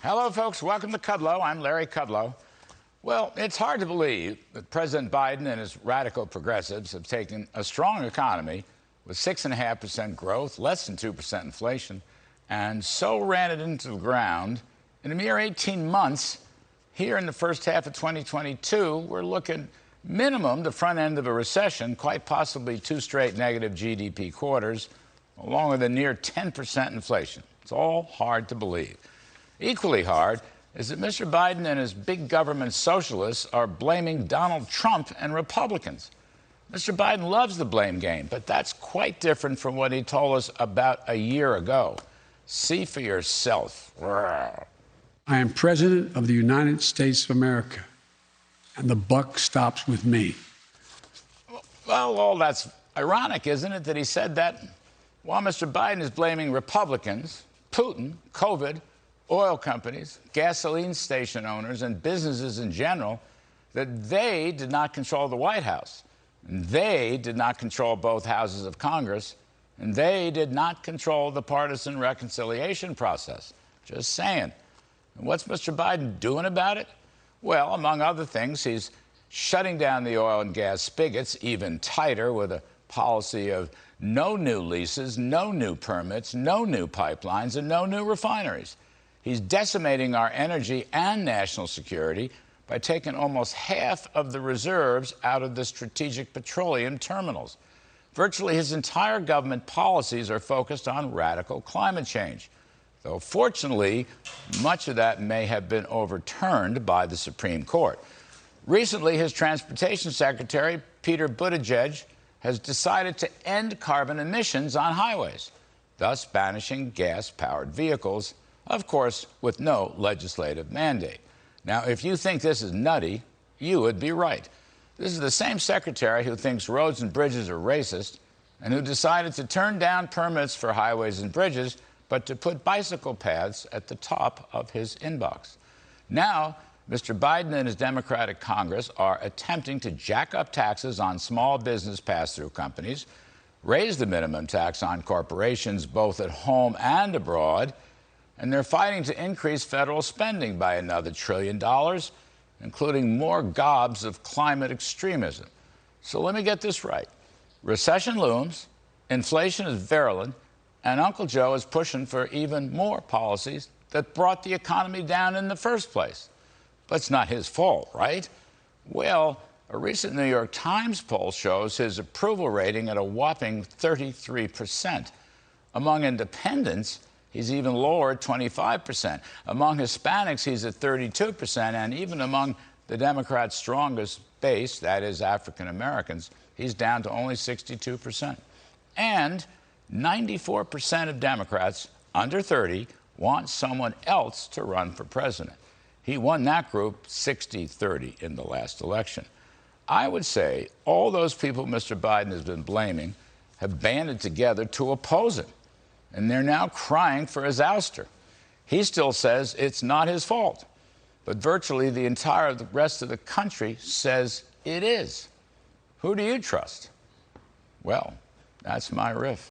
Hello, folks. Welcome to Kudlow. I'm Larry Kudlow. Well, it's hard to believe that President Biden and his radical progressives have taken a strong economy with 6.5% growth, less than 2% inflation, and so ran it into the ground in a mere 18 months. Here in the first half of 2022, we're looking minimum the front end of a recession, quite possibly 2 straight negative GDP quarters, along with a near 10% inflation. It's all hard to believe. Equally hard is that Mr. Biden and his big government socialists are blaming Donald Trump and Republicans. Mr. Biden loves the blame game, but that's quite different from what he told us about a year ago. See for yourself. I am President of the United States of America, and the buck stops with me. Well, that's ironic, isn't it, that he said that while Mr. Biden is blaming Republicans, Putin, COVID, oil companies, gasoline station owners, and businesses in general, that they did not control the White House. And they did not control both houses of Congress. And they did not control the partisan reconciliation process. Just saying. And what's Mr. Biden doing about it? Well, among other things, he's shutting down the oil and gas spigots even tighter with a policy of no new leases, no new permits, no new pipelines, and no new refineries. He's decimating our energy and national security by taking almost half of the reserves out of the strategic petroleum terminals. Virtually his entire government policies are focused on radical climate change, though fortunately, much of that may have been overturned by the Supreme Court. Recently, his transportation secretary, Peter Buttigieg, has decided to end carbon emissions on highways, thus banishing gas-powered vehicles, of course, with no legislative mandate. Now, if you think this is nutty, you would be right. This is the same secretary who thinks roads and bridges are racist and who decided to turn down permits for highways and bridges, but to put bicycle paths at the top of his inbox. Now, Mr. Biden and his Democratic Congress are attempting to jack up taxes on small business pass-through companies, raise the minimum tax on corporations both at home and abroad, and they're fighting to increase federal spending by another $1 trillion, including more gobs of climate extremism. So let me get this right. Recession looms, inflation is virulent, and Uncle Joe is pushing for even more policies that brought the economy down in the first place. But it's not his fault, right? Well, a recent New York Times poll shows his approval rating at a whopping 33%. Among independents, he's even lower at 25%. Among Hispanics, he's at 32%. And even among the Democrats' strongest base, that is African Americans, he's down to only 62%. And 94% of Democrats under 30 want someone else to run for president. He won that group 60-30 in the last election. I would say all those people Mr. Biden has been blaming have banded together to oppose him. And they're now crying for his ouster. He still says it's not his fault, but virtually the entire rest of the country says it is. Who do you trust? Well, that's my riff.